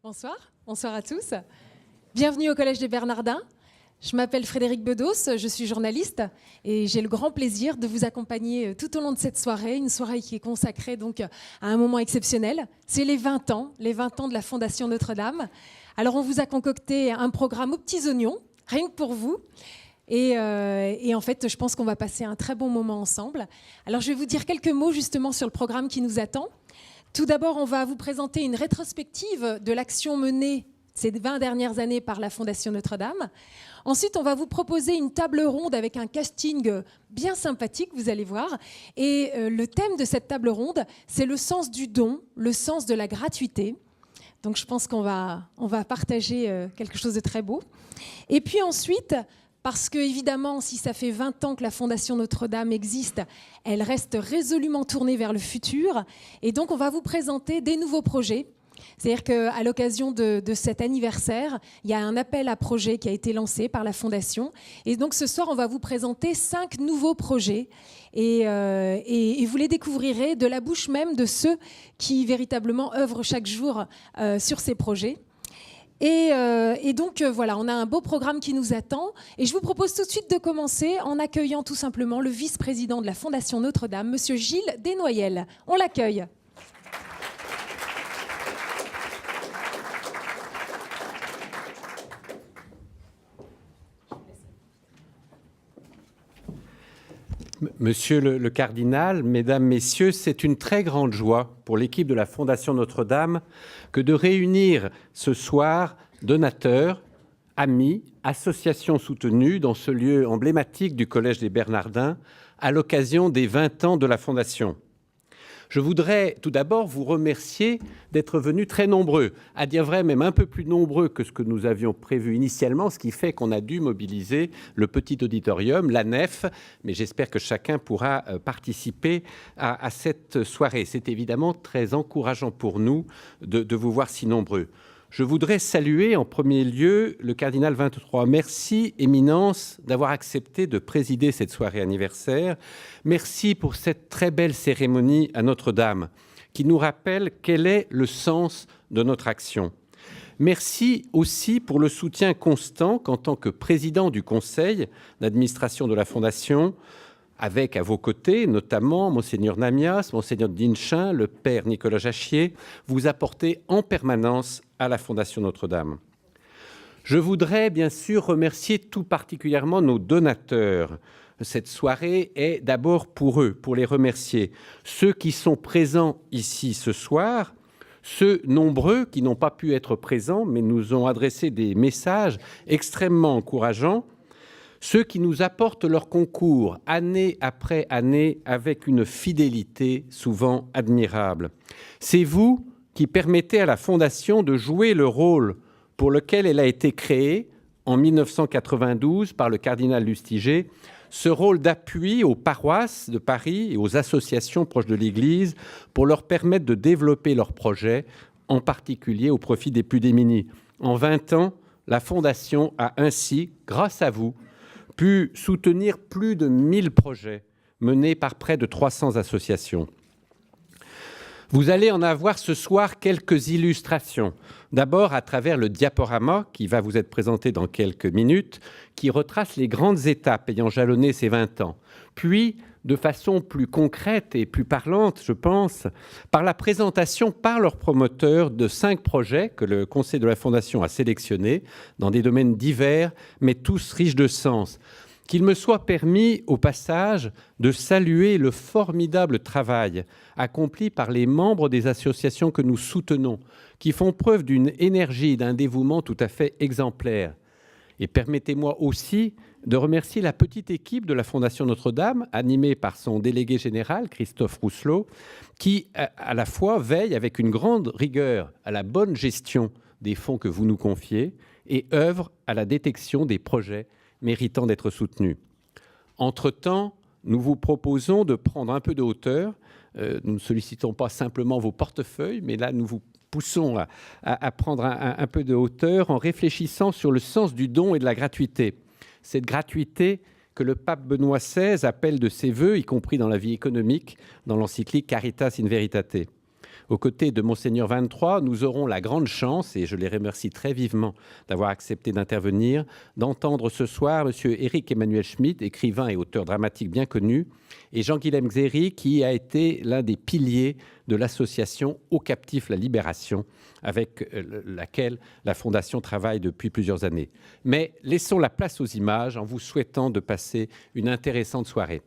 Bonsoir, bonsoir à tous. Bienvenue au Collège des Bernardins. Je m'appelle Frédérique Bedos, je suis journaliste et j'ai le grand plaisir de vous accompagner tout au long de cette soirée, une soirée qui est consacrée donc à un moment exceptionnel. C'est les 20 ans de la Fondation Notre-Dame. Alors on vous a concocté un programme aux petits oignons, rien que pour vous. Et en fait, je pense qu'on va passer un très bon moment ensemble. Alors je vais vous dire quelques mots justement sur le programme qui nous attend. Tout d'abord, on va vous présenter une rétrospective de l'action menée ces 20 dernières années par la Fondation Notre-Dame. Ensuite, on va vous proposer une table ronde avec un casting bien sympathique, vous allez voir. Et le thème de cette table ronde, c'est le sens du don, le sens de la gratuité. Donc je pense qu'on va partager quelque chose de très beau. Et puis ensuite, parce que évidemment, si ça fait 20 ans que la Fondation Notre-Dame existe, elle reste résolument tournée vers le futur. Et donc, on va vous présenter des nouveaux projets. C'est-à-dire qu'à l'occasion de cet anniversaire, il y a un appel à projets qui a été lancé par la Fondation. Et donc, ce soir, on va vous présenter 5 nouveaux projets. Et vous les découvrirez de la bouche même de ceux qui véritablement œuvrent chaque jour sur ces projets. Et donc, voilà, on a un beau programme qui nous attend. Et je vous propose tout de suite de commencer en accueillant tout simplement le vice-président de la Fondation Notre-Dame, Monsieur Gilles Desnoyelles. On l'accueille. Monsieur le cardinal, mesdames, messieurs, c'est une très grande joie pour l'équipe de la Fondation Notre-Dame que de réunir ce soir donateurs, amis, associations soutenues dans ce lieu emblématique du Collège des Bernardins à l'occasion des 20 ans de la Fondation. Je voudrais tout d'abord vous remercier d'être venus très nombreux, à dire vrai même un peu plus nombreux que ce que nous avions prévu initialement, ce qui fait qu'on a dû mobiliser le petit auditorium, la nef, mais j'espère que chacun pourra participer à cette soirée. C'est évidemment très encourageant pour nous de vous voir si nombreux. Je voudrais saluer en premier lieu le cardinal 23. Merci, Éminence, d'avoir accepté de présider cette soirée anniversaire. Merci pour cette très belle cérémonie à Notre-Dame qui nous rappelle quel est le sens de notre action. Merci aussi pour le soutien constant qu'en tant que président du conseil d'administration de la Fondation, avec à vos côtés, notamment Monseigneur Namias, Monseigneur Dinchin, le Père Nicolas Jachier, vous apportez en permanence à la Fondation Notre-Dame. Je voudrais bien sûr remercier tout particulièrement nos donateurs. Cette soirée est d'abord pour eux, pour les remercier. Ceux qui sont présents ici ce soir, ceux nombreux qui n'ont pas pu être présents, mais nous ont adressé des messages extrêmement encourageants, ceux qui nous apportent leur concours année après année avec une fidélité souvent admirable. C'est vous qui permettez à la Fondation de jouer le rôle pour lequel elle a été créée en 1992 par le cardinal Lustiger, ce rôle d'appui aux paroisses de Paris et aux associations proches de l'Église pour leur permettre de développer leurs projets, en particulier au profit des plus démunis. En 20 ans, la Fondation a ainsi, grâce à vous, pu soutenir plus de 1000 projets menés par près de 300 associations. Vous allez en avoir ce soir quelques illustrations. D'abord à travers le diaporama qui va vous être présenté dans quelques minutes, qui retrace les grandes étapes ayant jalonné ces 20 ans. Puis, de façon plus concrète et plus parlante, je pense, par la présentation par leurs promoteurs de 5 projets que le Conseil de la Fondation a sélectionnés dans des domaines divers, mais tous riches de sens. Qu'il me soit permis, au passage, de saluer le formidable travail accompli par les membres des associations que nous soutenons, qui font preuve d'une énergie et d'un dévouement tout à fait exemplaires. Et permettez-moi aussi de remercier la petite équipe de la Fondation Notre-Dame, animée par son délégué général, Christophe Rousselot, qui, à la fois, veille avec une grande rigueur à la bonne gestion des fonds que vous nous confiez et œuvre à la détection des projets méritant d'être soutenus. Entre-temps, nous vous proposons de prendre un peu de hauteur. Nous ne sollicitons pas simplement vos portefeuilles, mais là, nous vous poussons à prendre un peu de hauteur en réfléchissant sur le sens du don et de la gratuité. Cette gratuité que le pape Benoît XVI appelle de ses vœux, y compris dans la vie économique, dans l'encyclique Caritas in Veritate. Aux côtés de Monseigneur 23, nous aurons la grande chance, et je les remercie très vivement d'avoir accepté d'intervenir, d'entendre ce soir M. Éric Emmanuel Schmitt, écrivain et auteur dramatique bien connu, et Jean-Guilhem Xéry, qui a été l'un des piliers de l'association Aux Captifs la Libération, avec laquelle la Fondation travaille depuis plusieurs années. Mais laissons la place aux images en vous souhaitant de passer une intéressante soirée.